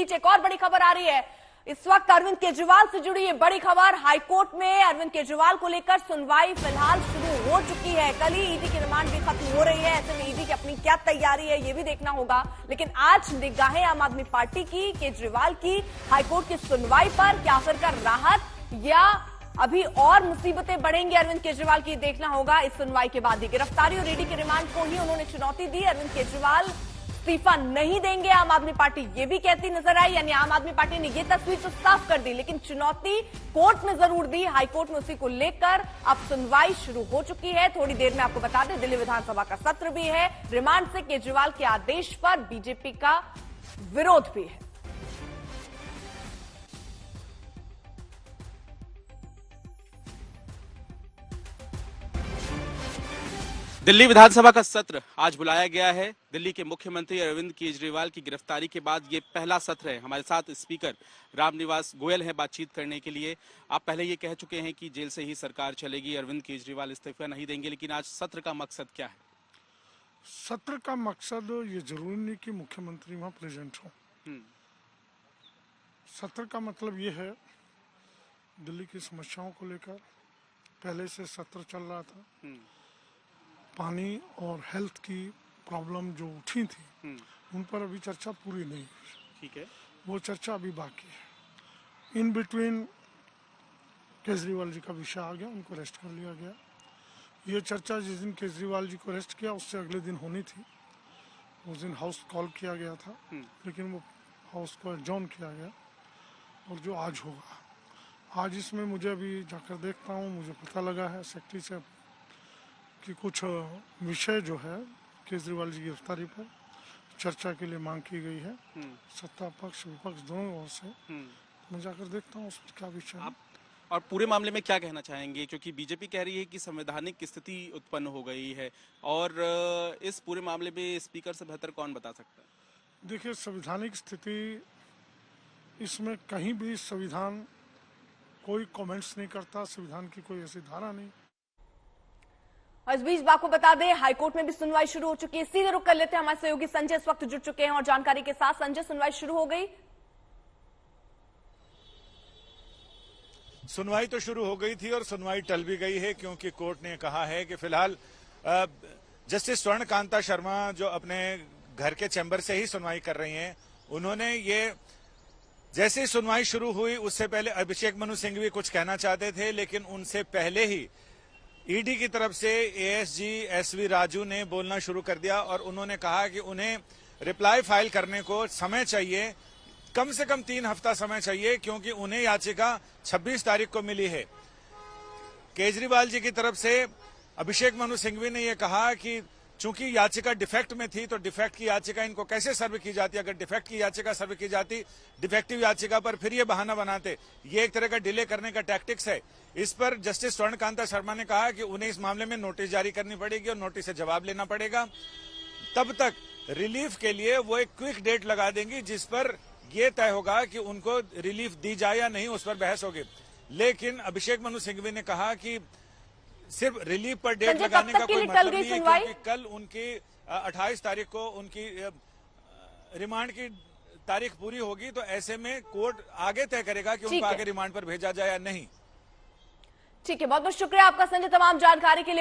बीच एक और बड़ी खबर आ रही है। इस वक्त अरविंद केजरीवाल से जुड़ी ये बड़ी खबर। हाईकोर्ट में अरविंद केजरीवाल को लेकर सुनवाई फिलहाल शुरू हो चुकी है। कल ही ईडी की रिमांड भी खत्म हो रही है। ऐसे में ईडी की अपनी क्या तैयारी है ये भी देखना होगा। लेकिन आज निगाहें आम आदमी पार्टी की केजरीवाल की हाईकोर्ट की सुनवाई पर, क्या आखिरकार राहत या अभी और मुसीबतें बढ़ेंगी अरविंद केजरीवाल की, देखना होगा इस सुनवाई के बाद ही। गिरफ्तारी और ईडी के रिमांड को ही उन्होंने चुनौती दी। अरविंद केजरीवाल इस्तीफा नहीं देंगे, आम आदमी पार्टी ये भी कहती नजर आई। यानी आम आदमी पार्टी ने ये तस्वीर तो साफ कर दी, लेकिन चुनौती कोर्ट में जरूर दी। हाईकोर्ट में उसी को लेकर अब सुनवाई शुरू हो चुकी है। थोड़ी देर में आपको बता दें, दिल्ली विधानसभा का सत्र भी है। रिमांड से केजरीवाल के आदेश पर बीजेपी का विरोध भी है। दिल्ली विधानसभा का सत्र आज बुलाया गया है। दिल्ली के मुख्यमंत्री अरविंद केजरीवाल की गिरफ्तारी के बाद ये पहला सत्र है। हमारे साथ स्पीकर रामनिवास गोयल है बातचीत करने के लिए। आप पहले ये कह चुके हैं कि जेल से ही सरकार चलेगी, अरविंद केजरीवाल इस्तीफा नहीं देंगे, लेकिन आज सत्र का मकसद क्या है? सत्र का मकसद ये जरूरी नहीं कि मुख्यमंत्री वहाँ प्रेजेंट हो। सत्र का मतलब ये है, दिल्ली की समस्याओं को लेकर पहले से सत्र चल रहा था। पानी और हेल्थ की प्रॉब्लम जो उठी थी उन पर अभी चर्चा पूरी नहीं हुई। ठीक है, वो चर्चा अभी बाकी है। इन बिटवीन केजरीवाल जी का विषय आ गया, उनको अरेस्ट कर लिया गया। ये चर्चा जिस दिन केजरीवाल जी को अरेस्ट किया उससे अगले दिन होनी थी। उस दिन हाउस कॉल किया गया था, लेकिन वो हाउस को एडजॉर्न किया गया और जो आज होगा। आज इसमें मुझे अभी जाकर देखता हूँ, मुझे पता लगा है सेक्रेटरी से कि कुछ विषय जो है केजरीवाल जी की गिरफ्तारी पर चर्चा के लिए मांग की गई है सत्ता पक्ष विपक्ष दोनों ओर से। मैं जाकर देखता हूँ उसमें क्या विषय है। और पूरे मामले में क्या कहना चाहेंगे, क्योंकि बीजेपी कह रही है कि संवैधानिक स्थिति उत्पन्न हो गई है और इस पूरे मामले में स्पीकर से बेहतर कौन बता सकता है? देखिए, संवैधानिक स्थिति इसमें कहीं भी संविधान कोई कमेंट्स नहीं करता, संविधान की कोई ऐसी धारा नहीं। और इस बीच आपको बता दें, हाईकोर्ट में भी सुनवाई शुरू हो चुकी है। सीधे रुक कर लेते हैं, हमारे सहयोगी संजय इस वक्त जुड़ चुके हैं और जानकारी के साथ। संजय, सुनवाई शुरू हो गई? सुनवाई तो शुरू हो गई थी और सुनवाई टल भी गई है, क्योंकि कोर्ट ने कहा है कि फिलहाल जस्टिस स्वर्ण कांता शर्मा जो अपने घर के चैम्बर से ही सुनवाई कर रही हैं, उन्होंने ये जैसे ही सुनवाई शुरू हुई उससे पहले अभिषेक मनु सिंघवी कुछ कहना चाहते थे, लेकिन उनसे पहले ही ईडी की तरफ से एएसजी एसवी राजू ने बोलना शुरू कर दिया और उन्होंने कहा कि उन्हें रिप्लाई फाइल करने को समय चाहिए, कम से कम 3 हफ्ता समय चाहिए, क्योंकि उन्हें याचिका 26 तारीख को मिली है। केजरीवाल जी की तरफ से अभिषेक मनु सिंघवी ने यह कहा कि चूंकि याचिका डिफेक्ट में थी तो डिफेक्ट की याचिका इनको कैसे सर्व की जाती, अगर डिफेक्ट की याचिका सर्व की जाती डिफेक्टिव याचिका पर फिर ये बहाना बनाते। ये एक तरह का डिले करने का टैक्टिक्स है। इस पर जस्टिस स्वर्ण कांता शर्मा ने कहा कि उन्हें इस मामले में नोटिस जारी करनी पड़ेगी और नोटिस से जवाब लेना पड़ेगा। तब तक रिलीफ के लिए वो एक क्विक डेट लगा देंगी, जिस पर यह तय होगा कि उनको रिलीफ दी जाए या नहीं, उस पर बहस होगी। लेकिन अभिषेक मनु सिंघवी ने कहा कि सिर्फ रिलीफ पर डेट लगाने का कोई मतलब नहीं है, क्योंकि कल उनकी 28 तारीख को उनकी रिमांड की तारीख पूरी होगी, तो ऐसे में कोर्ट आगे तय करेगा कि उनको आगे रिमांड पर भेजा जाए या नहीं। ठीक है, बहुत बहुत शुक्रिया आपका संजय तमाम जानकारी के लिए।